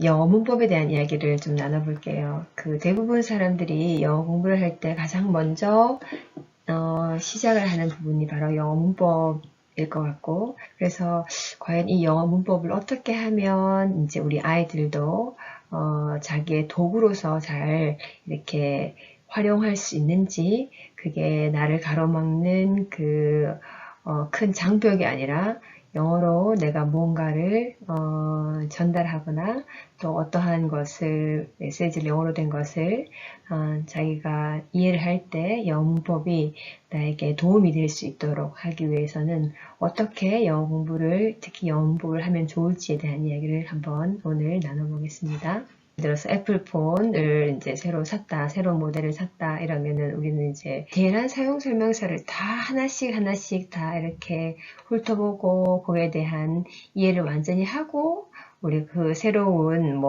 영어 문법에 대한 이야기를 좀 나눠볼게요. 대부분 사람들이 영어 공부를 할 때 가장 먼저 시작을 하는 부분이 바로 영어 문법일 것 같고, 그래서 과연 이 영어 문법을 어떻게 하면 이제 우리 아이들도 자기의 도구로서 잘 이렇게 활용할 수 있는지, 그게 나를 가로막는 큰 장벽이 아니라 영어로 내가 무언가를 전달하거나 또 어떠한 것을, 메시지를 영어로 된 것을 자기가 이해를 할 때 영어 문법이 나에게 도움이 될 수 있도록 하기 위해서는 어떻게 영어 공부를, 특히 영어 문법을 하면 좋을지에 대한 이야기를 한번 오늘 나눠보겠습니다. 예를 들어서 애플폰을 이제 새로 샀다, 새로운 모델을 샀다 이러면은 우리는 이제 디테일한 사용 설명서를 다 하나씩 다 이렇게 훑어보고 그에 대한 이해를 완전히 하고 우리 새로운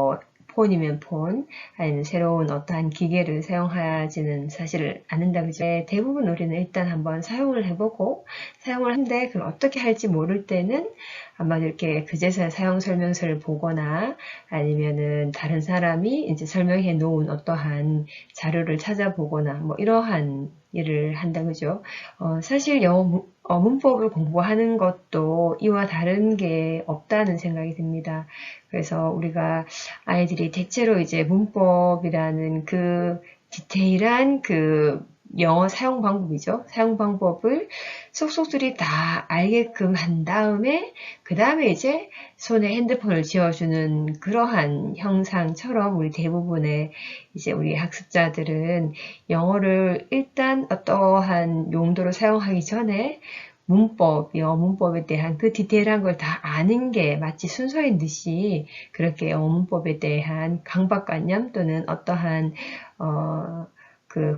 폰이면 폰, 아니면 새로운 어떠한 기계를 사용하지는 사실 않는다, 그죠? 대부분 우리는 일단 한번 사용을 해보고, 사용을 한데 그걸 어떻게 할지 모를 때는 아마 이렇게 그제서야 사용 설명서를 보거나 아니면은 다른 사람이 이제 설명해 놓은 어떠한 자료를 찾아보거나 이러한 일을 한다, 그죠? 사실 영어 문법을 공부하는 것도 이와 다른 게 없다는 생각이 듭니다. 그래서 우리가 아이들이 대체로 이제 문법이라는 디테일한 영어 사용 방법이죠. 사용 방법을 속속들이 다 알게끔 한 다음에 그 다음에 이제 손에 핸드폰을 쥐어주는 그러한 형상처럼 우리 대부분의 이제 우리 학습자들은 영어를 일단 어떠한 용도로 사용하기 전에 영어 문법에 대한 그 디테일한 걸 다 아는 게 마치 순서인 듯이 그렇게 영어 문법에 대한 강박관념 또는 어떠한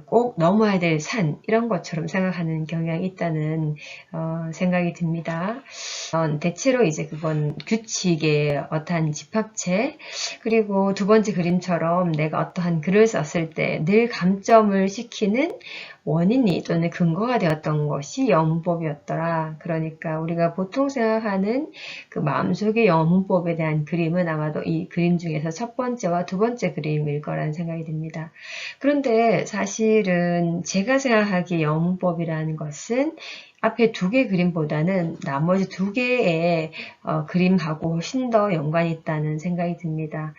꼭 넘어야 될 산 이런 것처럼 생각하는 경향이 있다는 생각이 듭니다. 대체로 이제 그건 규칙의 어떠한 집합체, 그리고 두 번째 그림처럼 내가 어떠한 글을 썼을 때 늘 감점을 시키는 원인이 또는 근거가 되었던 것이 영어 문법이었더라. 그러니까 우리가 보통 생각하는 그 마음속의 영어 문법에 대한 그림은 아마도 이 그림 중에서 첫 번째와 두 번째 그림일 거라는 생각이 듭니다. 그런데 사실은 제가 생각하기에 영어 문법이라는 것은 앞에 두 개 그림보다는 나머지 두 개의 그림하고 훨씬 더 연관이 있다는 생각이 듭니다.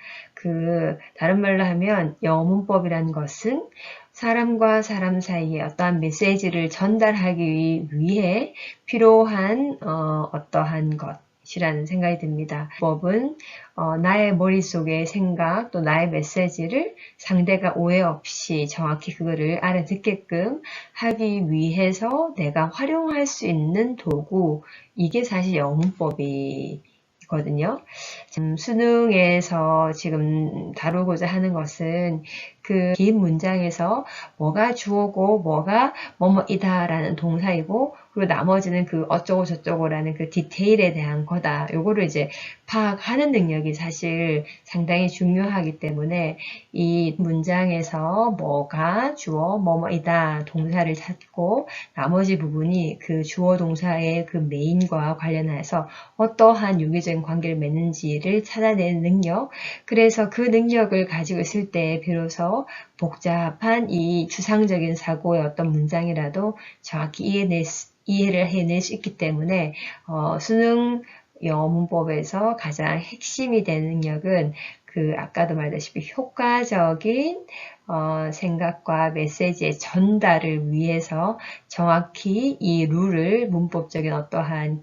다른 말로 하면 영어 문법이라는 것은 사람과 사람 사이에 어떠한 메시지를 전달하기 위해 필요한 어떠한 것이라는 생각이 듭니다. 문법은 나의 머릿속의 생각 또 나의 메시지를 상대가 오해 없이 정확히 그거를 알아듣게끔 하기 위해서 내가 활용할 수 있는 도구, 이게 사실 영어 문법이거든요. 수능에서 지금 다루고자 하는 것은 긴 문장에서 뭐가 주어고 뭐가 뭐뭐이다 라는 동사이고, 그리고 나머지는 어쩌고 저쩌고라는 디테일에 대한 거다. 요거를 이제 파악하는 능력이 사실 상당히 중요하기 때문에 이 문장에서 뭐가 주어 뭐뭐이다 동사를 찾고 나머지 부분이 주어 동사의 메인과 관련해서 어떠한 유기적인 관계를 맺는지를 찾아내는 능력, 그래서 그 능력을 가지고 있을 때 비로소 복잡한 이 추상적인 사고의 어떤 문장이라도 정확히 이해를 해낼 수 있기 때문에 수능 영어 문법에서 가장 핵심이 되는 능력은 아까도 말했다시피 효과적인 생각과 메시지의 전달을 위해서 정확히 이 룰을, 문법적인 어떠한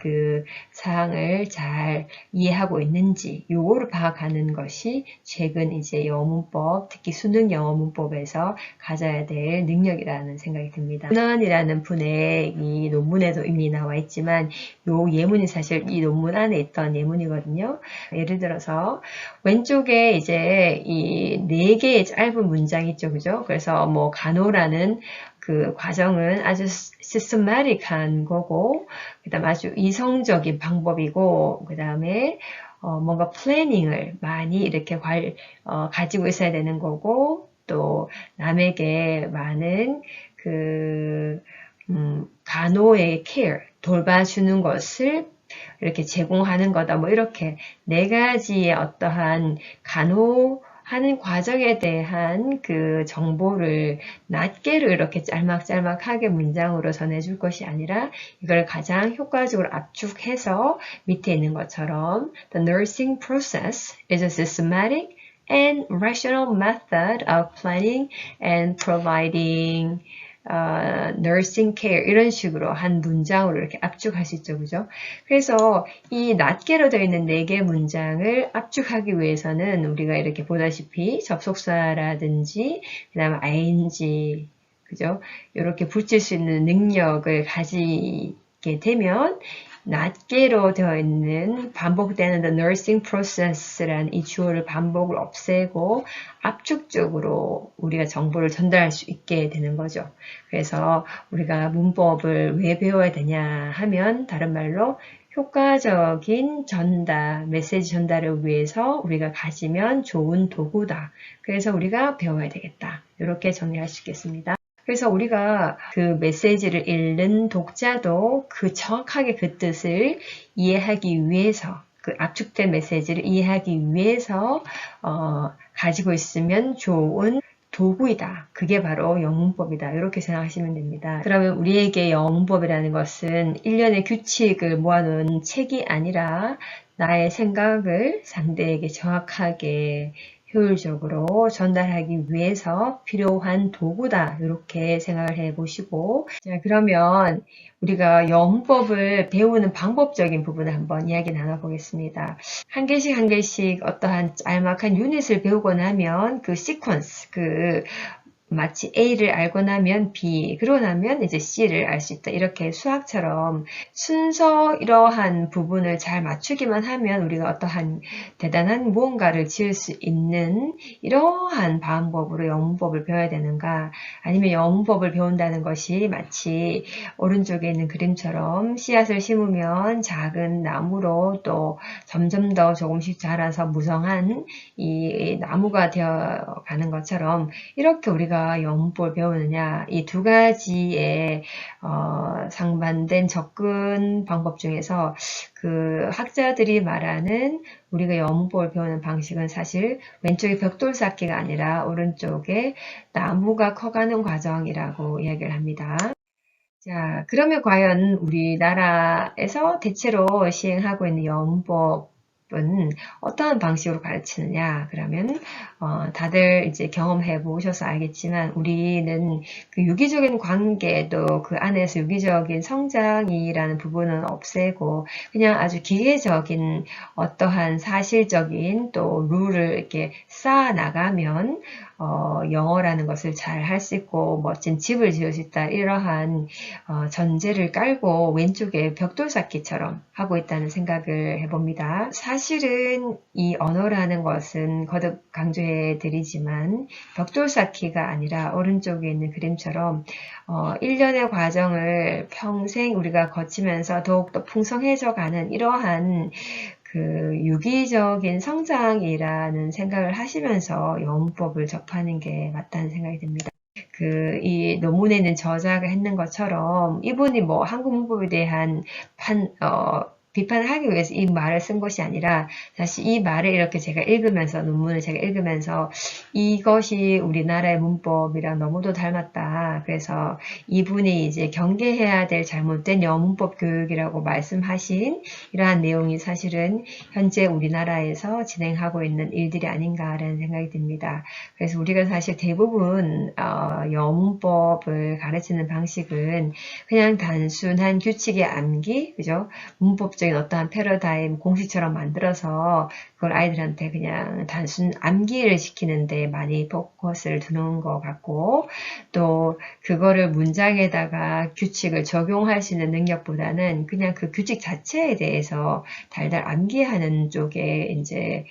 사항을 잘 이해하고 있는지 요거를 파악하는 것이 최근 이제 영어 문법, 특히 수능 영어 문법에서 가져야 될 능력이라는 생각이 듭니다. 문헌이라는 분의 이 논문에도 이미 나와 있지만 요 예문이 사실 이 논문 안에 있던 예문이거든요. 예를 들어서 왼쪽에 이제 이 4개의 짧은 문장이 있죠, 그죠? 그래서 간호라는 과정은 아주 시스테마틱한 거고, 그 다음 아주 이성적인 방법이고, 그 다음에 뭔가 플래닝을 많이 이렇게 가지고 있어야 되는 거고, 또 남에게 많은 간호의 care, 돌봐주는 것을 이렇게 제공하는 거다. 뭐 이렇게 네 가지의 어떠한 간호하는 과정에 대한 그 정보를 낱개로 이렇게 짤막짤막하게 문장으로 전해줄 것이 아니라 이걸 가장 효과적으로 압축해서 밑에 있는 것처럼 The nursing process is a systematic and rational method of planning and providing nursing care 이런 식으로 한 문장으로 이렇게 압축할 수 있죠. 그죠? 그래서 이 낱개로 되어 있는 4개 문장을 압축하기 위해서는 우리가 이렇게 보다시피 접속사라든지 그 다음에 ing 그죠? 이렇게 붙일 수 있는 능력을 가지게 되면 낱개로 되어 있는 반복되는 the nursing process라는 이 주어를 반복을 없애고 압축적으로 우리가 정보를 전달할 수 있게 되는 거죠. 그래서 우리가 문법을 왜 배워야 되냐 하면 다른 말로 효과적인 전달, 메시지 전달을 위해서 우리가 가지면 좋은 도구다. 그래서 우리가 배워야 되겠다. 이렇게 정리할 수 있겠습니다. 그래서 우리가 그 메시지를 읽는 독자도 정확하게 그 뜻을 이해하기 위해서 그 압축된 메시지를 이해하기 위해서 가지고 있으면 좋은 도구이다. 그게 바로 영문법이다. 이렇게 생각하시면 됩니다. 그러면 우리에게 영문법이라는 것은 일련의 규칙을 모아놓은 책이 아니라 나의 생각을 상대에게 정확하게 효율적으로 전달하기 위해서 필요한 도구다. 이렇게 생각을 해보시고 자, 그러면 우리가 영문법을 배우는 방법적인 부분을 한번 이야기 나눠보겠습니다. 한 개씩 어떠한 짤막한 유닛을 배우고 나면 그 시퀀스, 마치 A를 알고 나면 B, 그러고 나면 이제 C를 알 수 있다. 이렇게 수학처럼 순서 이러한 부분을 잘 맞추기만 하면 우리가 어떠한 대단한 무언가를 지을 수 있는 이러한 방법으로 영문법을 배워야 되는가? 아니면 영문법을 배운다는 것이 마치 오른쪽에 있는 그림처럼 씨앗을 심으면 작은 나무로 또 점점 더 조금씩 자라서 무성한 이 나무가 되어 가는 것처럼 이렇게 우리가 영문법을 배우느냐 이 두 가지의 상반된 접근 방법 중에서 그 학자들이 말하는 우리가 영문법을 배우는 방식은 사실 왼쪽에 벽돌 쌓기가 아니라 오른쪽에 나무가 커가는 과정이라고 이야기를 합니다. 자, 그러면 과연 우리나라에서 대체로 시행하고 있는 영문법 은 어떠한 방식으로 가르치느냐 그러면 다들 이제 경험해 보셔서 알겠지만 우리는 그 유기적인 관계도 그 안에서 유기적인 성장이라는 부분은 없애고 그냥 아주 기계적인 어떠한 사실적인 또 룰을 이렇게 쌓아 나가면 영어라는 것을 잘 할 수 있고 멋진 집을 지을 수 있다 이러한 전제를 깔고 왼쪽에 벽돌 쌓기처럼 하고 있다는 생각을 해봅니다. 사실은 이 언어라는 것은 거듭 강조해 드리지만 벽돌 쌓기가 아니라 오른쪽에 있는 그림처럼 일련의 과정을 평생 우리가 거치면서 더욱더 풍성해져 가는 이러한 그 유기적인 성장이라는 생각을 하시면서 영문법을 접하는 게 맞다는 생각이 듭니다. 이 논문에 있는 저자가 했는 것처럼 이분이 뭐 한국 문법에 대한 비판을 하기 위해서 이 말을 쓴 것이 아니라 사실 이 말을 이렇게 제가 읽으면서 논문을 제가 읽으면서 이것이 우리나라의 문법이랑 너무도 닮았다. 그래서 이분이 이제 경계해야 될 잘못된 영문법 교육이라고 말씀하신 이러한 내용이 사실은 현재 우리나라에서 진행하고 있는 일들이 아닌가라는 생각이 듭니다. 그래서 우리가 사실 대부분 영문법을 가르치는 방식은 그냥 단순한 규칙의 암기, 그죠? 문법적인 어떠한 패러다임 공식처럼 만들어서 그걸 아이들한테 그냥 단순 암기를 시키는데 많이 포커스를 두는 것 같고 또 그거를 문장에다가 규칙을 적용할 수 있는 능력보다는 그냥 그 규칙 자체에 대해서 달달 암기하는 쪽에 이제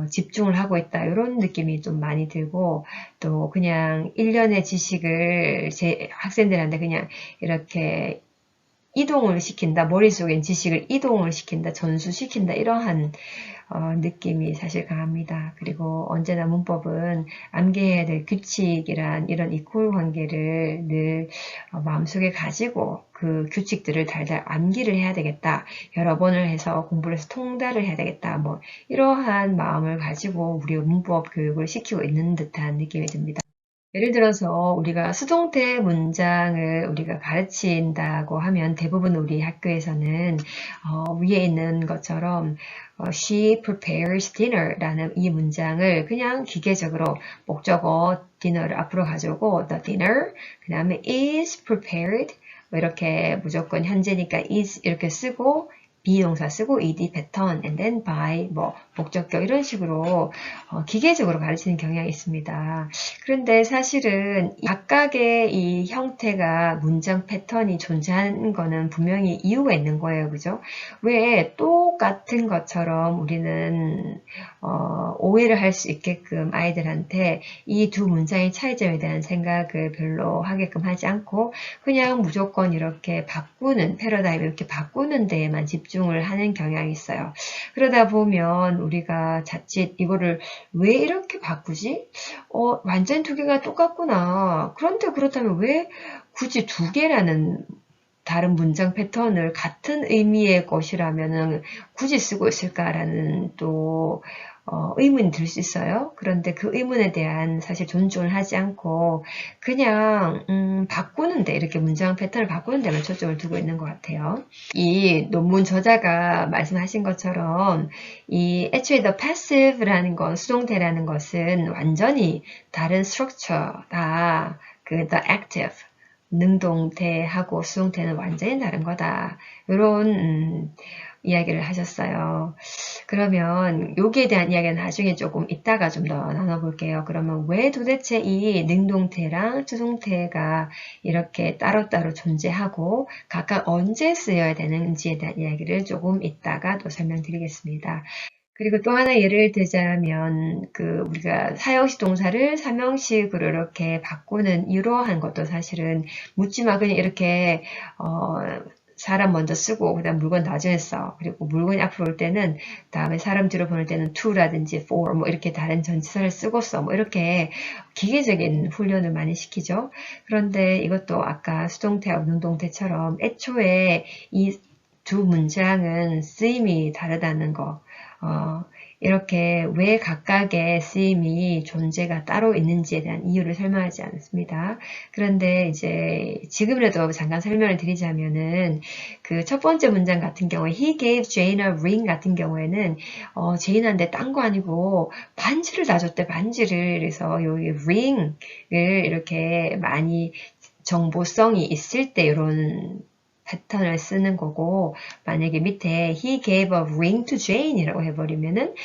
집중을 하고 있다 이런 느낌이 좀 많이 들고 또 그냥 일련의 지식을 제 학생들한테 그냥 이렇게 이동을 시킨다. 머릿속엔 지식을 이동을 시킨다. 전수시킨다. 이러한 느낌이 사실 강합니다. 그리고 언제나 문법은 암기해야 될 규칙이란 이런 이퀄 관계를 늘 마음속에 가지고 그 규칙들을 달달 암기를 해야 되겠다. 여러 번을 해서 공부를 해서 통달을 해야 되겠다. 뭐 이러한 마음을 가지고 우리 문법 교육을 시키고 있는 듯한 느낌이 듭니다. 예를 들어서 우리가 수동태 문장을 우리가 가르친다고 하면 대부분 우리 학교에서는 위에 있는 것처럼 She prepares dinner라는 이 문장을 그냥 기계적으로 목적어 dinner를 앞으로 가져오고 the dinner 그 다음에 is prepared 뭐 이렇게 무조건 현재니까 is 이렇게 쓰고 비동사 쓰고 ed 패턴 and then by 뭐 목적격 이런 식으로 기계적으로 가르치는 경향이 있습니다. 그런데 사실은 각각의 이 형태가 문장 패턴이 존재하는 거는 분명히 이유가 있는 거예요. 그죠? 왜 똑같은 것처럼 우리는 오해를 할 수 있게끔 아이들한테 이 두 문장의 차이점에 대한 생각을 별로 하게끔 하지 않고 그냥 무조건 이렇게 바꾸는 패러다임 이렇게 바꾸는 데에만 집중을 하는 경향이 있어요. 그러다 보면 우리가 자칫 이거를 왜 이렇게 바꾸지? 완전 두 개가 똑같구나. 그런데 그렇다면 왜 굳이 두 개라는 다른 문장 패턴을 같은 의미의 것이라면은 굳이 쓰고 있을까라는 또 의문이 들 수 있어요. 그런데 그 의문에 대한 사실 존중을 하지 않고 그냥 바꾸는데 이렇게 문장 패턴을 바꾸는 데만 초점을 두고 있는 것 같아요. 이 논문 저자가 말씀하신 것처럼 이 애초에 the passive라는 건 수동태라는 것은 완전히 다른 structure다. 그 the active 능동태하고 수동태는 완전히 다른 거다. 이런 이야기를 하셨어요. 그러면 여기에 대한 이야기는 나중에 조금 이따가 좀 더 나눠볼게요. 그러면 왜 도대체 이 능동태랑 수동태가 이렇게 따로따로 존재하고 각각 언제 쓰여야 되는지에 대한 이야기를 조금 이따가 또 설명드리겠습니다. 그리고 또 하나 예를 들자면 우리가 사형식 동사를 삼형식으로 이렇게 바꾸는 이러한 것도 사실은 묻지마 그냥 이렇게 사람 먼저 쓰고 그다음 물건 나중에 써. 그리고 물건이 앞으로 올 때는 다음에 사람 뒤로 보낼 때는 to라든지 for 뭐 이렇게 다른 전치사를 쓰고 써. 뭐 이렇게 기계적인 훈련을 많이 시키죠. 그런데 이것도 아까 수동태하고 능동태처럼 애초에 이 두 문장은 쓰임이 다르다는 거. 이렇게 왜 각각의 쓰임이 존재가 따로 있는지에 대한 이유를 설명하지 않습니다. 그런데 이제 지금이라도 잠깐 설명을 드리자면은 그 첫 번째 문장 같은 경우에 He gave Jane a ring 같은 경우에는 제인한테 딴 거 아니고 반지를 다 줬대. 반지를. 그래서 여기 ring을 이렇게 많이 정보성이 있을 때 이런 패턴을 쓰는 거고 만약에 밑에 he gave a ring to Jane 이라고 해버리면은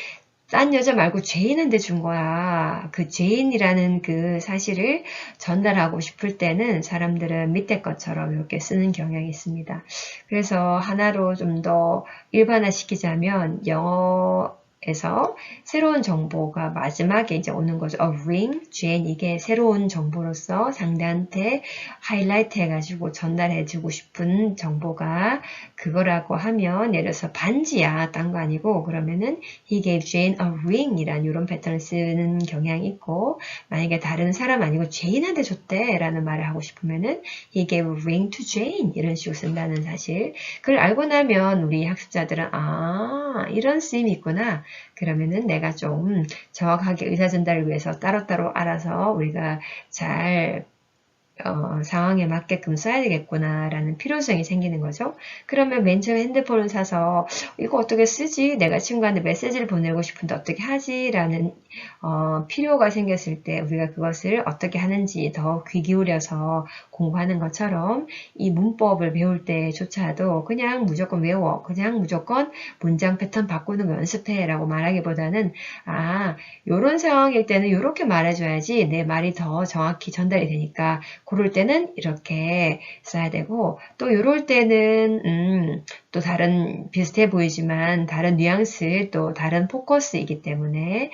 딴 여자 말고 제인한테 준 거야. 그 제인이라는 그 사실을 전달하고 싶을 때는 사람들은 밑에 것처럼 이렇게 쓰는 경향이 있습니다. 그래서 하나로 좀 더 일반화시키자면 영어에서 새로운 정보가 마지막에 이제 오는 거죠. A ring, Jane 이게 새로운 정보로서 상대한테 하이라이트 해가지고 전달해주고 싶은 정보가 그거라고 하면 예를 들어서 반지야 딴 거 아니고 그러면은 he gave Jane a ring 이란 이런 패턴을 쓰는 경향이 있고 만약에 다른 사람 아니고 제인한테 줬대 라는 말을 하고 싶으면은 he gave a ring to Jane 이런 식으로 쓴다는 사실 그걸 알고 나면 우리 학습자들은 이런 쓰임이 있구나 그러면은 내가 좀 정확하게 의사전달을 위해서 따로따로 알아서 우리가 잘 상황에 맞게끔 써야 되겠구나 라는 필요성이 생기는 거죠. 그러면 맨 처음에 핸드폰을 사서 이거 어떻게 쓰지? 내가 친구한테 메시지를 보내고 싶은데 어떻게 하지? 라는 필요가 생겼을 때 우리가 그것을 어떻게 하는지 더 귀 기울여서 공부하는 것처럼 이 문법을 배울 때조차도 그냥 무조건 외워. 그냥 무조건 문장 패턴 바꾸는 거 연습해 라고 말하기보다는 요런 상황일 때는 이렇게 말해줘야지 내 말이 더 정확히 전달이 되니까 그럴 때는 이렇게 써야 되고 또 이럴 때는 또 다른 비슷해 보이지만 다른 뉘앙스 또 다른 포커스이기 때문에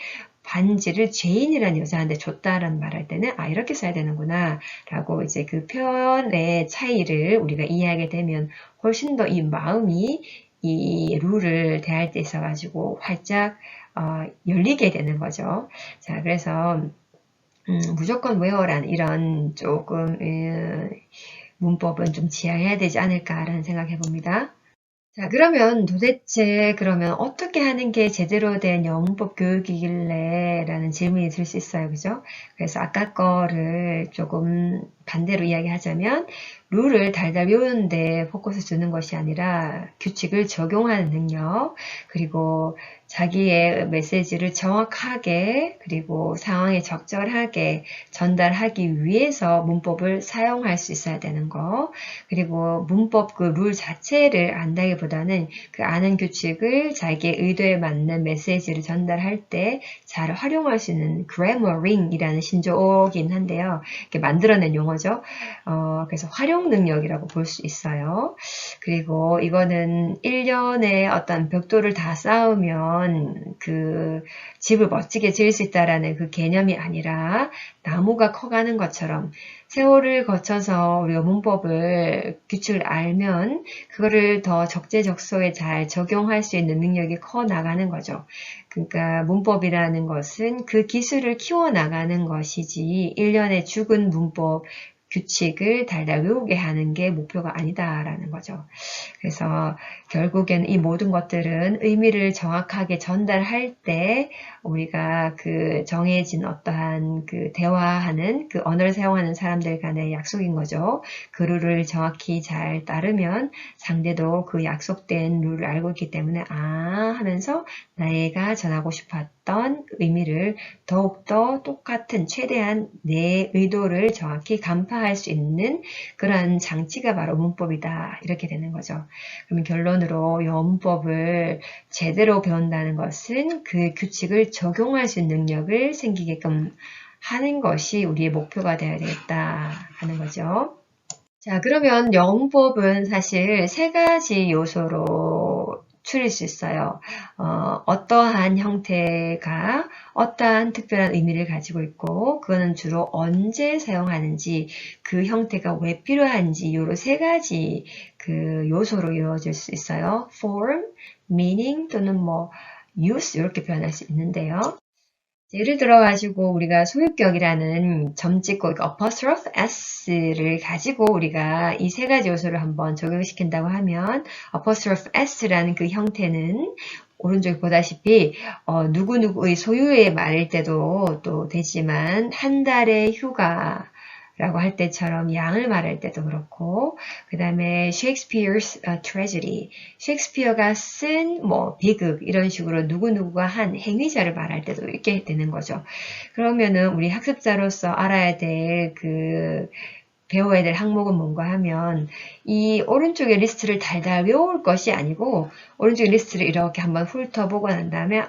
반지를 제인이라는 여자한테 줬다라는 말할 때는 아 이렇게 써야 되는구나 라고 이제 그 표현의 차이를 우리가 이해하게 되면 훨씬 더 이 마음이 이 룰을 대할 때 있어가지고 활짝 열리게 되는 거죠. 자, 그래서 무조건 where라는 이런 조금 문법은 좀 지양해야 되지 않을까라는 생각해 봅니다. 자, 그러면 도대체 그러면 어떻게 하는 게 제대로 된 영문법 교육이길래 라는 질문이 들 수 있어요. 그죠? 그래서 아까 거를 조금 반대로 이야기하자면 룰을 달달 외우는데 포커스 주는 것이 아니라 규칙을 적용하는 능력, 그리고 자기의 메시지를 정확하게 그리고 상황에 적절하게 전달하기 위해서 문법을 사용할 수 있어야 되는 거, 그리고 문법 그 룰 자체를 안다기보다는 그 아는 규칙을 자기의 의도에 맞는 메시지를 전달할 때 잘 활용할 수 있는 grammaring이라는 신조어긴 한데요. 이렇게 만들어낸 용어죠. 그래서 활용 능력이라고 볼 수 있어요. 그리고 이거는 1년에 어떤 벽돌을 다 쌓으면 그 집을 멋지게 지을 수 있다라는 그 개념이 아니라 나무가 커가는 것처럼 세월을 거쳐서 우리가 문법을 규칙을 알면 그거를 더 적재적소에 잘 적용할 수 있는 능력이 커 나가는 거죠. 그러니까 문법이라는 것은 그 기술을 키워나가는 것이지 1년의 죽은 문법 규칙을 달달 외우게 하는 게 목표가 아니다라는 거죠. 그래서 결국엔 이 모든 것들은 의미를 정확하게 전달할 때 우리가 그 정해진 어떠한 그 대화하는 그 언어를 사용하는 사람들 간의 약속인 거죠. 그 룰을 정확히 잘 따르면 상대도 그 약속된 룰을 알고 있기 때문에 아 하면서 내가 전하고 싶었던 의미를 더욱더 똑같은 최대한 내 의도를 정확히 간파할 수 있는 그런 장치가 바로 문법이다. 이렇게 되는 거죠. 그러면 결론으로 영문법을 제대로 배운다는 것은 그 규칙을 적용할 수 있는 능력을 생기게끔 하는 것이 우리의 목표가 되어야 되겠다 하는 거죠. 자, 그러면 영문법은 사실 세 가지 요소로 추릴 수 있어요. 어떠한 형태가 어떠한 특별한 의미를 가지고 있고 그거는 주로 언제 사용하는지 그 형태가 왜 필요한지 요로 세 가지 그 요소로 이루어질 수 있어요. form, meaning 또는 뭐 use 이렇게 표현할 수 있는데요. 예를 들어 가지고 우리가 소유격이라는 점 찍고 apostrophe s를 가지고 우리가 이 세 가지 요소를 한번 적용시킨다고 하면 apostrophe s라는 그 형태는 오른쪽에 보다시피 누구누구의 소유의 말일 때도 또 되지만 한 달의 휴가 라고 할 때처럼 양을 말할 때도 그렇고 그 다음에 Shakespeare's tragedy, 셰익스피어가 쓴 뭐 비극 이런 식으로 누구누구가 한 행위자를 말할 때도 이렇게 되는 거죠. 그러면은 우리 학습자로서 알아야 될 배워야 될 항목은 뭔가 하면 이 오른쪽의 리스트를 달달 외울 것이 아니고 오른쪽의 리스트를 이렇게 한번 훑어보고 난 다음에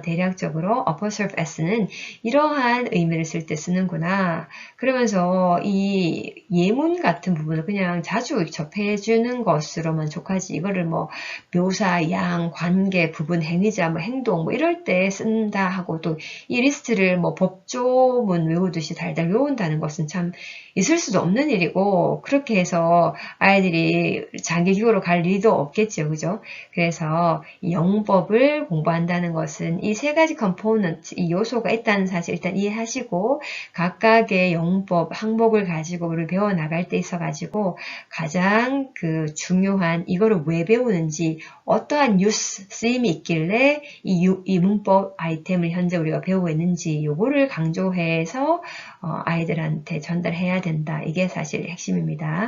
대략적으로 apostrophe s는 이러한 의미를 쓸 때 쓰는구나. 그러면서 이 예문 같은 부분을 그냥 자주 접해주는 것으로만 족하지 이거를 뭐 묘사, 양, 관계, 부분, 행위자, 뭐 행동 뭐 이럴 때 쓴다 하고 또 이 리스트를 뭐 법조문 외우듯이 달달 외운다는 것은 참 있을 수도 없는 일이고 그렇게 해서 아이들이 장기 휴가로 갈 일도 없겠죠. 그죠? 그래서 이 영문법을 공부한다는 것은 이 세 가지 컴포넌트, 이 요소가 있다는 사실 일단 이해하시고 각각의 영문법 항목을 가지고 우리를 배워나갈 때 있어가지고 가장 그 중요한 이거를 왜 배우는지 어떠한 유스, 쓰임이 있길래 이 문법 아이템을 현재 우리가 배우고 있는지 요거를 강조해서 아이들한테 전달해야 된다. 이게 사실 핵심입니다.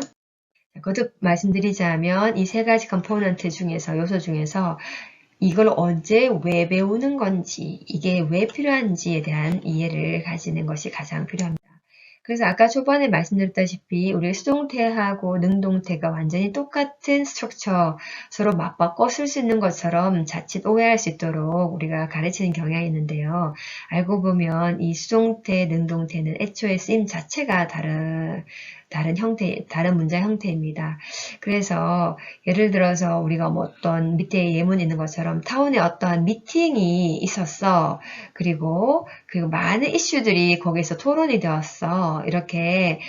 거듭 말씀드리자면 이 세 가지 컴포넌트 중에서 요소 중에서 이걸 언제 왜 배우는 건지 이게 왜 필요한지에 대한 이해를 가지는 것이 가장 필요합니다. 그래서 아까 초반에 말씀드렸다시피 우리 수동태하고 능동태가 완전히 똑같은 스트럭처 서로 맞바꿔 쓸 수 있는 것처럼 자칫 오해할 수 있도록 우리가 가르치는 경향이 있는데요. 알고 보면 이 수동태, 능동태는 애초에 쓰임 자체가 다른 문장 형태입니다. 그래서 예를 들어서 우리가 뭐 어떤 밑에 예문이 있는 것처럼 타운에 어떠한 미팅이 있었어. 그리고 많은 이슈들이 거기서 토론이 되었어. 이렇게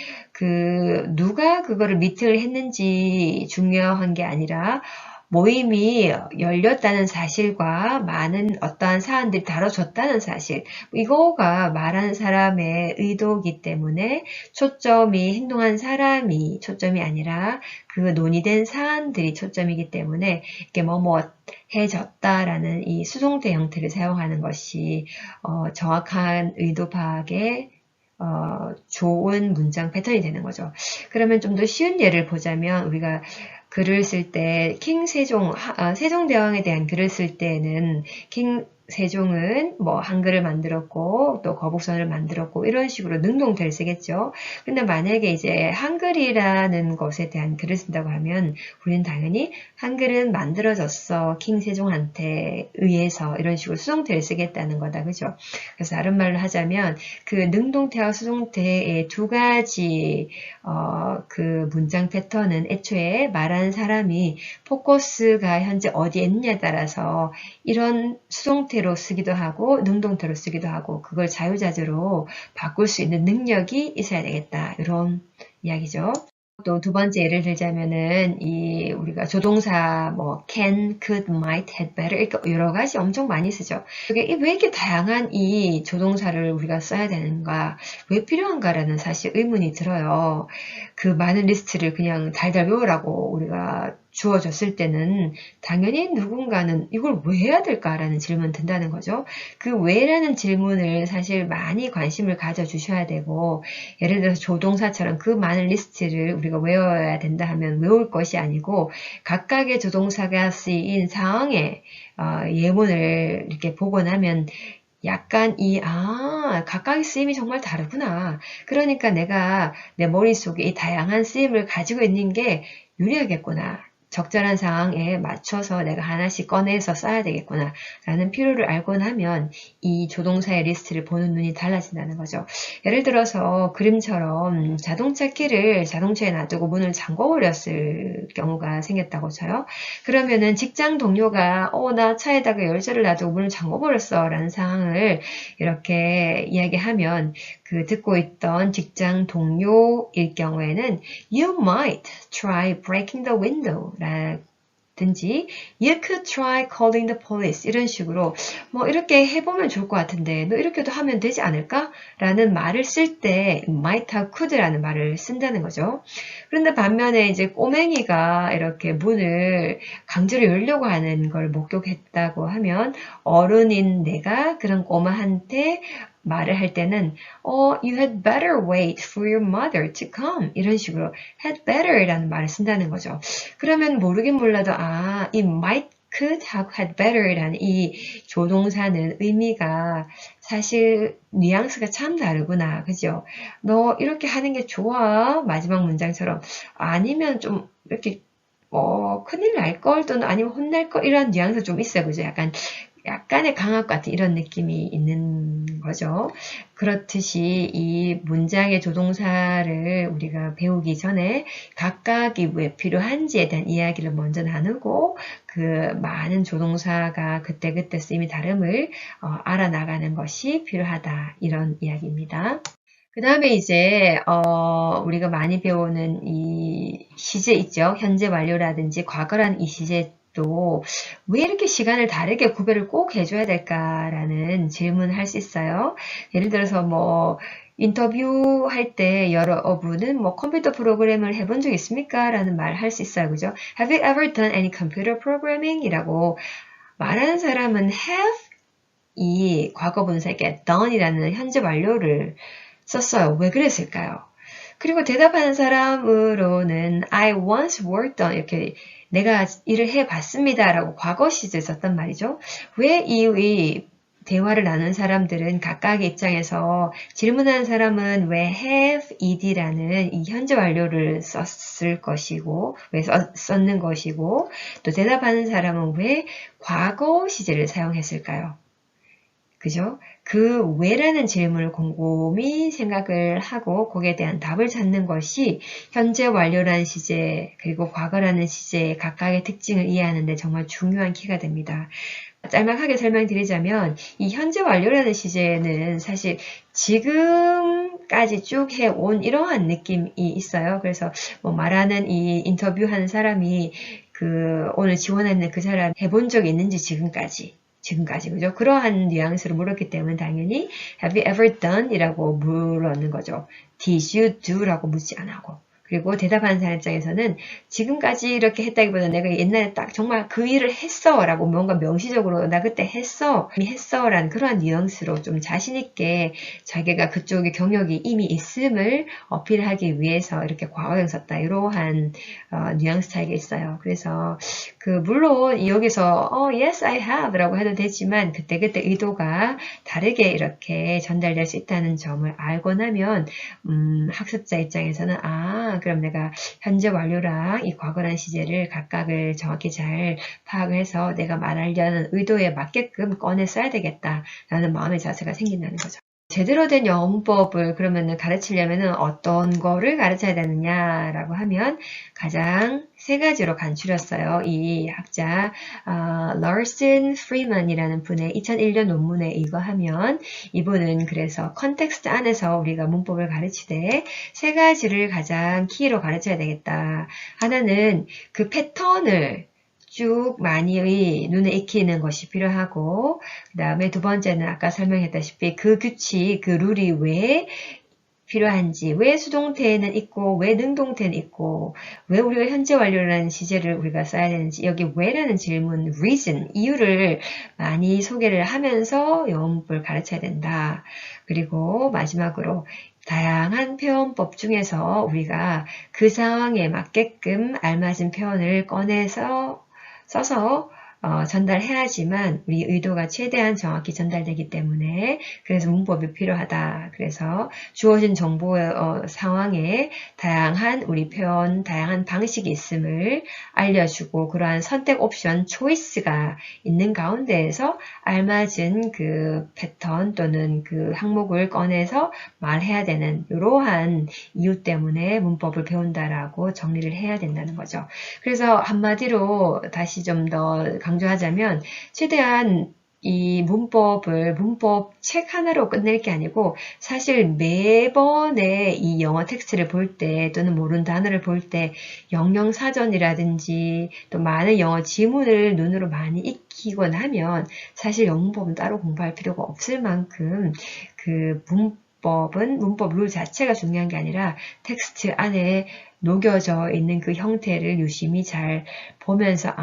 누가 그거를 미팅을 했는지 중요한 게 아니라 모임이 열렸다는 사실과 많은 어떠한 사안들이 다뤄졌다는 사실, 이거가 말하는 사람의 의도이기 때문에 초점이 행동한 사람이 초점이 아니라 그 논의된 사안들이 초점이기 때문에 이렇게 뭐뭐해졌다라는 이 수동태 형태를 사용하는 것이 정확한 의도 파악에 좋은 문장 패턴이 되는 거죠. 그러면 좀 더 쉬운 예를 보자면 우리가 글을 쓸 때 세종대왕에 대한 글을 쓸 때는 세종은 뭐 한글을 만들었고 또 거북선을 만들었고 이런 식으로 능동태를 쓰겠죠. 근데 만약에 이제 한글이라는 것에 대한 글을 쓴다고 하면 우리는 당연히 한글은 만들어졌어. 세종한테 의해서 이런 식으로 수동태를 쓰겠다는 거다. 그죠? 그래서 다른 말로 하자면 그 능동태와 수동태의 두 가지 그 문장 패턴은 애초에 말하는 사람이 포커스가 현재 어디에 있느냐에 따라서 이런 수동태로 쓰기도 하고 능동태로 쓰기도 하고 그걸 자유자재로 바꿀 수 있는 능력이 있어야 되겠다. 이런 이야기죠. 또 두 번째 예를 들자면은 우리가 조동사 뭐 can, could, might, had better 이렇게 여러 가지 엄청 많이 쓰죠. 왜 이렇게 다양한 이 조동사를 우리가 써야 되는가, 왜 필요한가라는 사실 의문이 들어요. 그 많은 리스트를 그냥 달달 외우라고 우리가 주어졌을 때는 당연히 누군가는 이걸 왜 해야 될까라는 질문 든다는 거죠. 그 왜라는 질문을 사실 많이 관심을 가져주셔야 되고, 예를 들어서 조동사처럼 그 많은 리스트를 우리가 외워야 된다 하면 외울 것이 아니고 각각의 조동사가 쓰인 상황에 예문을 이렇게 보고 나면 약간 각각의 쓰임이 정말 다르구나. 그러니까 내가 내 머릿속에 이 다양한 쓰임을 가지고 있는 게 유리하겠구나. 적절한 상황에 맞춰서 내가 하나씩 꺼내서 써야 되겠구나 라는 필요를 알고 나면 이 조동사의 리스트를 보는 눈이 달라진다는 거죠. 예를 들어서 그림처럼 자동차 키를 자동차에 놔두고 문을 잠궈버렸을 경우가 생겼다고 쳐요. 그러면은 직장 동료가 나 차에다가 열쇠를 놔두고 문을 잠궈버렸어 라는 상황을 이렇게 이야기하면 듣고 있던 직장 동료일 경우에는 You might try breaking the window 라든지 You could try calling the police 이런 식으로 뭐 이렇게 해보면 좋을 것 같은데 너 이렇게도 하면 되지 않을까? 라는 말을 쓸 때 might하고 could라는 말을 쓴다는 거죠. 그런데 반면에 이제 꼬맹이가 이렇게 문을 강제로 열려고 하는 걸 목격했다고 하면 어른인 내가 그런 꼬마한테 말을 할 때는 you had better wait for your mother to come 이런 식으로 had better이라는 말을 쓴다는 거죠. 그러면 모르긴 몰라도 이 might, could 하고 had better이라는 이 조동사는 의미가 사실 뉘앙스가 참 다르구나. 그죠? 너 이렇게 하는 게 좋아. 마지막 문장처럼. 아니면 좀 이렇게 큰일 날 걸 또는 아니면 혼날 걸 이런 뉘앙스 좀 있어요. 그죠? 약간의 강압 같은 이런 느낌이 있는 거죠. 그렇듯이 이 문장의 조동사를 우리가 배우기 전에 각각이 왜 필요한지에 대한 이야기를 먼저 나누고 그 많은 조동사가 그때그때 쓰임이 다름을 알아나가는 것이 필요하다. 이런 이야기입니다. 그 다음에 이제 우리가 많이 배우는 이 시제 있죠. 현재 완료라든지 과거라는 이 시제도 왜 이렇게 시간을 다르게 구별을 꼭 해줘야 될까라는 질문을 할 수 있어요. 예를 들어서 뭐 인터뷰할 때 여러분은 뭐 컴퓨터 프로그램을 해본 적 있습니까? 라는 말 할 수 있어요. 그죠? Have you ever done any computer programming? 이라고 말하는 사람은 have 이 과거 분사에 done이라는 현재 완료를 썼어요. 왜 그랬을까요? 그리고 대답하는 사람으로는 I once worked on 이렇게 내가 일을 해봤습니다 라고 과거 시제를 썼단 말이죠. 왜 이 대화를 나눈 사람들은 각각의 입장에서 질문하는 사람은 왜 have, ed라는 이 현재 완료를 썼을 것이고 왜 썼는 것이고 또 대답하는 사람은 왜 과거 시제를 사용했을까요? 그죠? 그 왜라는 질문을 곰곰이 생각을 하고 거기에 대한 답을 찾는 것이 현재 완료라는 시제 그리고 과거라는 시제의 각각의 특징을 이해하는 데 정말 중요한 키가 됩니다. 짤막하게 설명드리자면 이 현재 완료라는 시제는 사실 지금까지 쭉 해온 이러한 느낌이 있어요. 그래서 뭐 말하는 이 인터뷰하는 사람이 그 오늘 지원하는 그 사람 해본 적이 있는지 지금까지 그죠? 그러한 뉘앙스로 물었기 때문에 당연히 have you ever done? 이라고 물었는 거죠. did you do? 라고 묻지 않고. 그리고 대답하는 사람 입장에서는 지금까지 이렇게 했다기보다 내가 옛날에 딱 정말 그 일을 했어 라고 뭔가 명시적으로 나 그때 했어 이미 했어 라는 그러한 뉘앙스로 좀 자신있게 자기가 그쪽에 경력이 이미 있음을 어필하기 위해서 이렇게 과거형 썼다 이러한 뉘앙스 차이가 있어요. 그래서 물론 여기서 yes I have 라고 해도 되지만 그때그때 의도가 다르게 이렇게 전달될 수 있다는 점을 알고 나면 학습자 입장에서는 그럼 내가 현재 완료랑 이 과거란 시제를 각각을 정확히 잘 파악을 해서 내가 말하려는 의도에 맞게끔 꺼내 써야 되겠다라는 마음의 자세가 생긴다는 거죠. 제대로 된 영어 문법을 그러면은 가르치려면은 어떤 거를 가르쳐야 되느냐라고 하면 가장 세 가지로 간추렸어요. 이 학자 러슨 프리먼이라는 분의 2001년 논문에 의거하면 이분은 그래서 컨텍스트 안에서 우리가 문법을 가르치되 세 가지를 가장 키로 가르쳐야 되겠다. 하나는 그 패턴을 쭉 많이 눈에 익히는 것이 필요하고 그 다음에 두 번째는 아까 설명했다시피 그 규칙, 그 룰이 왜 필요한지, 왜 수동태는 있고 왜 능동태는 있고 왜 우리가 현재 완료라는 시제를 우리가 써야 되는지 여기 왜라는 질문, reason, 이유를 많이 소개를 하면서 영어 문법을 가르쳐야 된다. 그리고 마지막으로 다양한 표현법 중에서 우리가 그 상황에 맞게끔 알맞은 표현을 꺼내서 써서 전달해야지만 우리 의도가 최대한 정확히 전달되기 때문에 그래서 문법이 필요하다. 그래서 주어진 정보 상황에 다양한 우리 표현, 다양한 방식이 있음을 알려주고 그러한 선택 옵션, 초이스가 있는 가운데에서 알맞은 그 패턴 또는 그 항목을 꺼내서 말해야 되는 이러한 이유 때문에 문법을 배운다라고 정리를 해야 된다는 거죠. 그래서 한마디로 다시 좀 더 강조하자면 최대한 이 문법 책 하나로 끝낼 게 아니고 사실 매번에 이 영어 텍스트를 볼 때 또는 모르는 단어를 볼 때 영영사전이라든지 또 많은 영어 지문을 눈으로 많이 익히고 나면 사실 영어 문법은 따로 공부할 필요가 없을 만큼 그 문법 룰 자체가 중요한 게 아니라 텍스트 안에 녹여져 있는 그 형태를 유심히 잘 보면서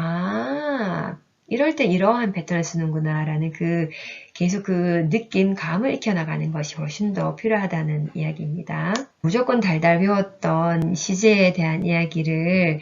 이럴 때 이러한 패턴을 쓰는구나 라는 계속 그 느낌, 감을 익혀나가는 것이 훨씬 더 필요하다는 이야기입니다. 무조건 달달 외웠던 시제에 대한 이야기를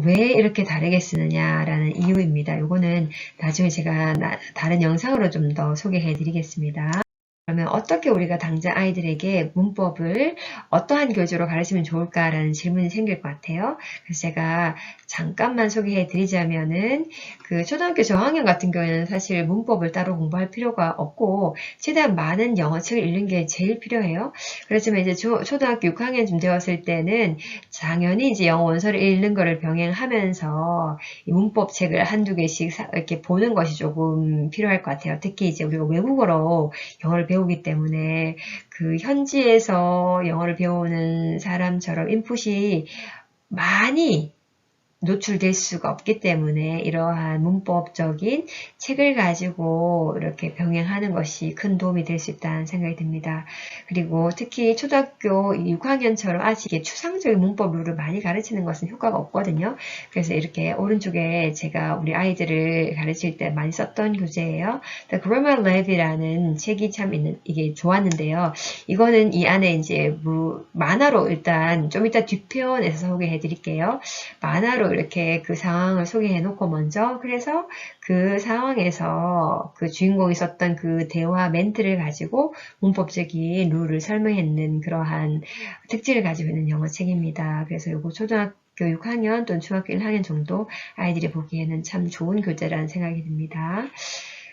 왜 이렇게 다르게 쓰느냐라는 이유입니다. 이거는 나중에 제가 다른 영상으로 좀 더 소개해 드리겠습니다. 그러면 어떻게 우리가 당장 아이들에게 문법을 어떠한 교재로 가르치면 좋을까라는 질문이 생길 것 같아요. 그래서 제가 잠깐만 소개해 드리자면은 그 초등학교 저학년 같은 경우에는 사실 문법을 따로 공부할 필요가 없고 최대한 많은 영어책을 읽는 게 제일 필요해요. 그렇지만 이제 초등학교 6학년쯤 되었을 때는 당연히 이제 영어 원서를 읽는 거를 병행하면서 이 문법책을 한두 개씩 이렇게 보는 것이 조금 필요할 것 같아요. 특히 이제 우리가 외국어로 영어를 배우기 때문에 그 현지에서 영어를 배우는 사람처럼 인풋이 많이 노출될 수가 없기 때문에 이러한 문법적인 책을 가지고 이렇게 병행하는 것이 큰 도움이 될 수 있다는 생각이 듭니다. 그리고 특히 초등학교 6학년처럼 아직 추상적인 문법 룰을 많이 가르치는 것은 효과가 없거든요. 그래서 이렇게 오른쪽에 제가 우리 아이들을 가르칠 때 많이 썼던 교재예요. The Grammar Lab이라는 책이 참 이게 좋았는데요. 이거는 이 안에 이제 만화로 일단 좀 이따 뒷편에서 소개해 드릴게요. 만화로 이렇게 그 상황을 소개해 놓고 먼저 그래서 그 상황에서 그 주인공이 썼던 그 대화 멘트를 가지고 문법적인 룰을 설명했는 그러한 특질을 가지고 있는 영어 책입니다. 그래서 이거 초등학교 6학년 또는 중학교 1학년 정도 아이들이 보기에는 참 좋은 교재라는 생각이 듭니다.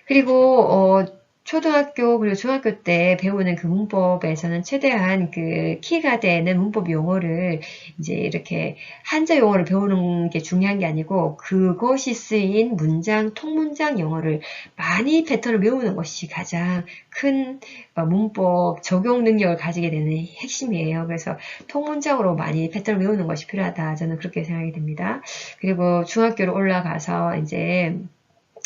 그리고 초등학교 그리고 중학교 때 배우는 그 문법에서는 최대한 그 키가 되는 문법 용어를 이제 이렇게 한자 용어를 배우는 게 중요한 게 아니고 그것이 쓰인 문장, 통문장 영어를 많이 패턴을 외우는 것이 가장 큰 문법 적용 능력을 가지게 되는 핵심이에요. 그래서 통문장으로 많이 패턴을 외우는 것이 필요하다. 저는 그렇게 생각이 됩니다. 그리고 중학교로 올라가서 이제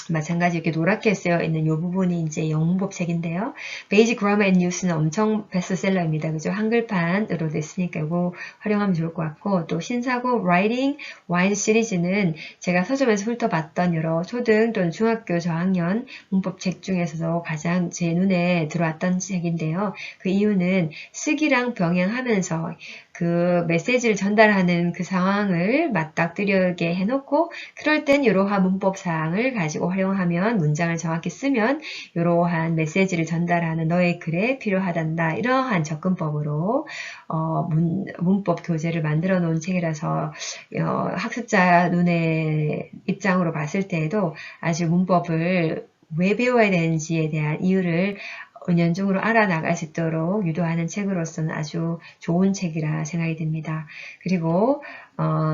마찬가지 이렇게 노랗게 쓰여 있는 이 부분이 이제 영문법 책인데요. Basic Grammar and Use는 엄청 베스트셀러입니다. 그죠? 한글판으로 됐으니까 이거 활용하면 좋을 것 같고, 또 신사고 Writing Wide 시리즈는 제가 서점에서 훑어봤던 여러 초등 또는 중학교 저학년 문법 책 중에서도 가장 제 눈에 들어왔던 책인데요. 그 이유는 쓰기랑 병행하면서 그 메시지를 전달하는 그 상황을 맞닥뜨리게 해놓고 그럴 땐 이러한 문법사항을 가지고 활용하면 문장을 정확히 쓰면 이러한 메시지를 전달하는 너의 글에 필요하단다. 이러한 접근법으로 문법 교재를 만들어 놓은 책이라서 학습자 눈의 입장으로 봤을 때에도 아주 문법을 왜 배워야 되는지에 대한 이유를 은연중으로 알아나갈 수 있도록 유도하는 책으로서는 아주 좋은 책이라 생각이 듭니다. 그리고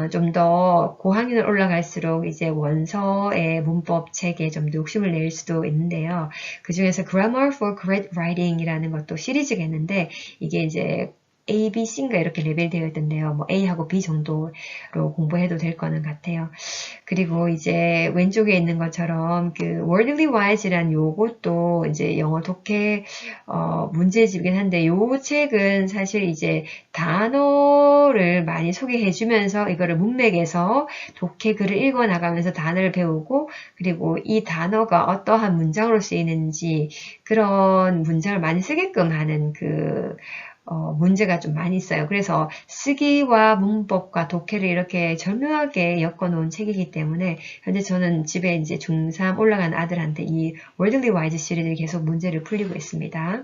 좀 더 고학년을 올라갈수록 이제 원서의 문법 책에 좀 더 욕심을 낼 수도 있는데요. 그 중에서 Grammar for Correct Writing이라는 것도 시리즈가 있는데 이게 이제 A, B, C인가 이렇게 레벨되어 있던데요. 뭐 A하고 B 정도로 공부해도 될 거는 같아요. 그리고 이제 왼쪽에 있는 것처럼 그 Wordly Wise란 요것도 이제 영어 독해 문제집이긴 한데 요 책은 사실 이제 단어를 많이 소개해 주면서 이거를 문맥에서 독해 글을 읽어 나가면서 단어를 배우고 그리고 이 단어가 어떠한 문장으로 쓰이는지 그런 문장을 많이 쓰게끔 하는 그 문제가 좀 많이 있어요. 그래서 쓰기와 문법과 독해를 이렇게 절묘하게 엮어놓은 책이기 때문에 현재 저는 집에 이제 중3 올라간 아들한테 이 월들리 와이즈 시리즈를 계속 문제를 풀리고 있습니다.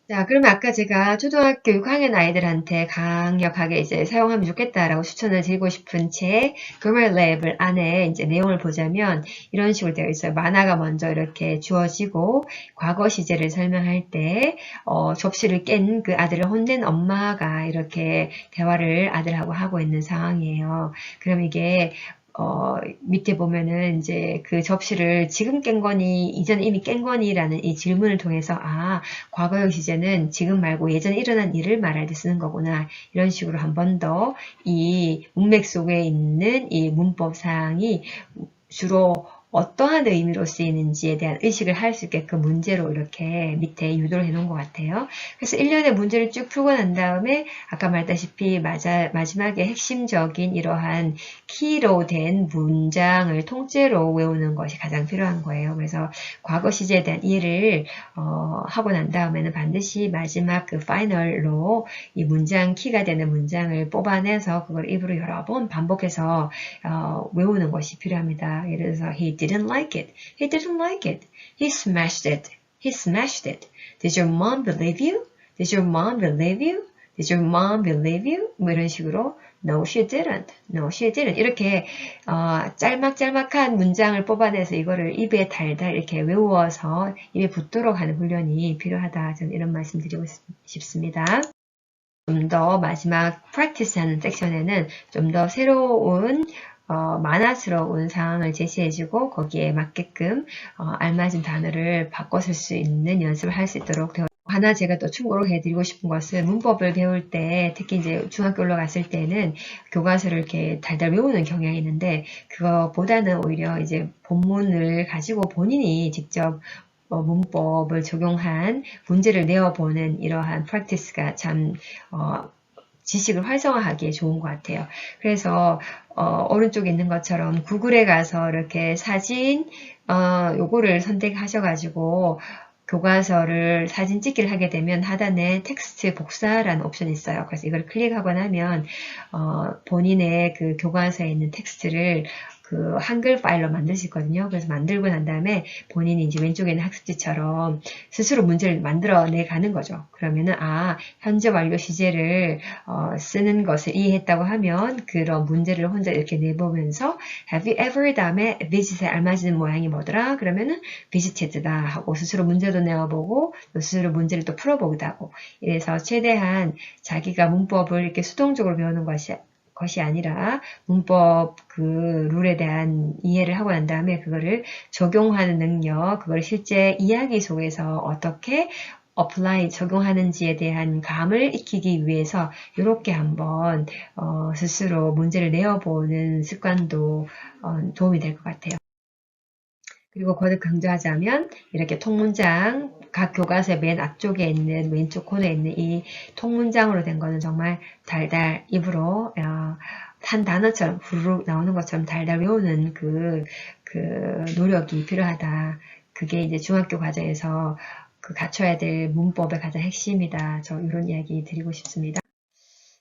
자, 그러면 아까 제가 초등학교 6학년 아이들한테 강력하게 이제 사용하면 좋겠다라고 추천을 드리고 싶은 책, Grammar Lab 안에 이제 내용을 보자면 이런 식으로 되어 있어요. 만화가 먼저 이렇게 주어지고 과거 시제를 설명할 때, 접시를 깬 그 아들을 혼낸 엄마가 이렇게 대화를 아들하고 하고 있는 상황이에요. 그럼 이게 밑에 보면은 이제 그 접시를 지금 깬 거니, 이전에 이미 깬 거니라는 이 질문을 통해서, 과거형 시제는 지금 말고 예전에 일어난 일을 말할 때 쓰는 거구나. 이런 식으로 한 번 더 이 문맥 속에 있는 이 문법 사항이 주로 어떠한 의미로 쓰이는지에 대한 의식을 할 수 있게끔 문제로 이렇게 밑에 유도를 해놓은 것 같아요. 그래서 1년의 문제를 쭉 풀고 난 다음에 아까 말했다시피 마지막에 핵심적인 이러한 키로 된 문장을 통째로 외우는 것이 가장 필요한 거예요. 그래서 과거 시제에 대한 이해를 하고 난 다음에는 반드시 마지막 그 파이널로 이 문장 키가 되는 문장을 뽑아내서 그걸 입으로 여러 번 반복해서 외우는 것이 필요합니다. 예를 들어서 he didn't like it. He didn't like it. He smashed it. He smashed it. Did your mom believe you? Did your mom believe you? Did your mom believe you? 뭐 이런 식으로 No, she didn't. No, she didn't. 이렇게 짤막짤막한 문장을 뽑아내서 이거를 입에 달달 이렇게 외워서 입에 붙도록 하는 훈련이 필요하다. 저는 이런 말씀 드리고 싶습니다. 좀 더 마지막 practice 하는 섹션에는 좀 더 새로운 만화스러운 상황을 제시해주고 거기에 맞게끔 알맞은 단어를 바꿔 쓸 수 있는 연습을 할 수 있도록 되어 하나 제가 또 충고를 해드리고 싶은 것은 문법을 배울 때 특히 이제 중학교 올라갔을 때는 교과서를 이렇게 달달 외우는 경향이 있는데 그거보다는 오히려 이제 본문을 가지고 본인이 직접 문법을 적용한 문제를 내어보는 이러한 프랙티스가 참 지식을 활성화하기에 좋은 것 같아요. 그래서 오른쪽에 있는 것처럼 구글에 가서 이렇게 사진 요거를 선택하셔가지고 교과서를 사진 찍기를 하게 되면 하단에 텍스트 복사라는 옵션이 있어요. 그래서 이걸 클릭하고 나면 본인의 그 교과서에 있는 텍스트를 그 한글 파일로 만들 수 있거든요. 그래서 만들고 난 다음에 본인이 이제 왼쪽에 있는 학습지처럼 스스로 문제를 만들어내 가는 거죠. 그러면은 현재 완료 시제를 쓰는 것을 이해했다고 하면 그런 문제를 혼자 이렇게 내보면서 have you ever 다음에 visit에 알맞은 모양이 뭐더라? 그러면은 visited다 하고 스스로 문제도 내어보고 또 스스로 문제를 또 풀어보기도 하고 이래서 최대한 자기가 문법을 이렇게 수동적으로 배우는 것이 아니라 문법 그 룰에 대한 이해를 하고 난 다음에 그거를 적용하는 능력, 그걸 실제 이야기 속에서 어떻게 apply, 적용하는지에 대한 감을 익히기 위해서 이렇게 한번 스스로 문제를 내어보는 습관도 도움이 될 것 같아요. 그리고 거듭 강조하자면 이렇게 통문장, 각 교과서의 맨 앞쪽에 있는 왼쪽 코너에 있는 이 통문장으로 된 거는 정말 달달 입으로 한 단어처럼 후루룩 나오는 것처럼 달달 외우는 그 노력이 필요하다. 그게 이제 중학교 과정에서 갖춰야 될 문법의 가장 핵심이다. 저 이런 이야기 드리고 싶습니다.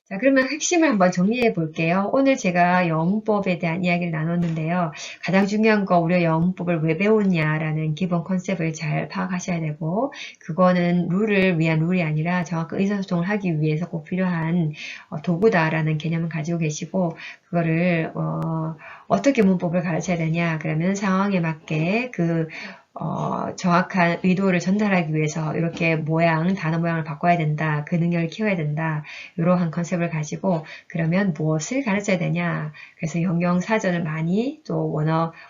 자, 그러면 핵심을 한번 정리해 볼게요. 오늘 제가 영문법에 대한 이야기를 나눴는데요. 가장 중요한 거 우리가 영문법을 왜 배우냐라는 기본 컨셉을 잘 파악하셔야 되고 그거는 룰을 위한 룰이 아니라 정확한 의사소통을 하기 위해서 꼭 필요한 도구다라는 개념을 가지고 계시고 그거를 어떻게 문법을 가르쳐야 되냐 그러면 상황에 맞게 정확한 의도를 전달하기 위해서 이렇게 단어 모양을 바꿔야 된다. 그 능력을 키워야 된다. 이러한 컨셉을 가지고 그러면 무엇을 가르쳐야 되냐. 그래서 영영사전을 많이 또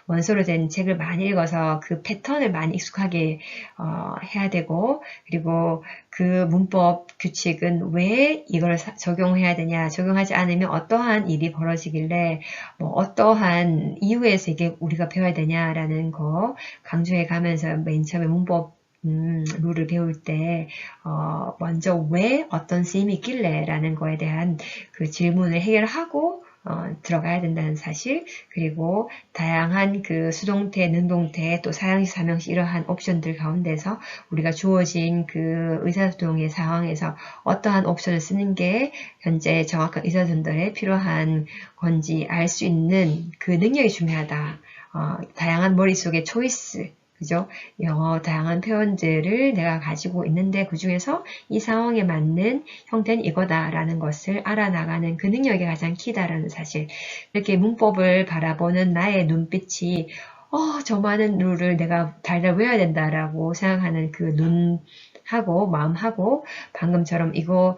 원서로 된 책을 많이 읽어서 그 패턴을 많이 익숙하게 해야 되고 그리고 그 문법 규칙은 왜 이걸 적용해야 되냐. 적용하지 않으면 어떠한 일이 벌어지길래 어떠한 이유에서 이게 우리가 배워야 되냐라는 거 강조해 가면서 맨 처음에 문법 룰을 배울 때 먼저 왜 어떤 쓰임이 있길래 라는 거에 대한 그 질문을 해결하고 들어가야 된다는 사실 그리고 다양한 그 수동태, 능동태 또 사형식, 삼형식 이러한 옵션들 가운데서 우리가 주어진 그 의사소통의 상황에서 어떠한 옵션을 쓰는 게 현재 정확한 의사전달에 필요한 건지 알 수 있는 그 능력이 중요하다. 다양한 머릿속의 초이스 그죠? 영어 다양한 표현들을 내가 가지고 있는데 그 중에서 이 상황에 맞는 형태는 이거다라는 것을 알아나가는 그 능력이 가장 키다라는 사실. 이렇게 문법을 바라보는 나의 눈빛이 저 많은 룰을 내가 달달 외워야 된다라고 생각하는 그 눈하고 마음하고 방금처럼 이거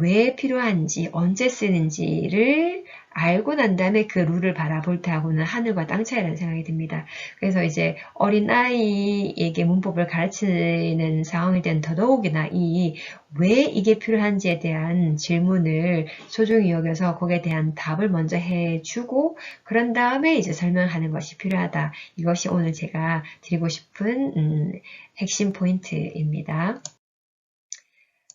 왜 필요한지 언제 쓰는지를 알고 난 다음에 그 룰을 바라볼 때하고는 하늘과 땅 차이라는 생각이 듭니다. 그래서 이제 어린아이에게 문법을 가르치는 상황일 때는 더더욱이나 왜 이게 필요한지에 대한 질문을 소중히 여겨서 거기에 대한 답을 먼저 해주고 그런 다음에 이제 설명하는 것이 필요하다. 이것이 오늘 제가 드리고 싶은 핵심 포인트입니다.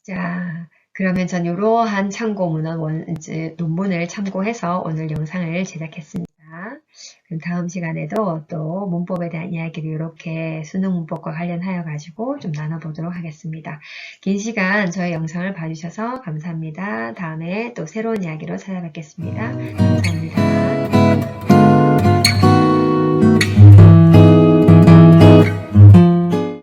자, 그러면 전 이러한 참고 논문을 참고해서 오늘 영상을 제작했습니다. 그럼 다음 시간에도 또 문법에 대한 이야기를 이렇게 수능 문법과 관련하여 가지고 좀 나눠보도록 하겠습니다. 긴 시간 저희 영상을 봐주셔서 감사합니다. 다음에 또 새로운 이야기로 찾아뵙겠습니다. 감사합니다.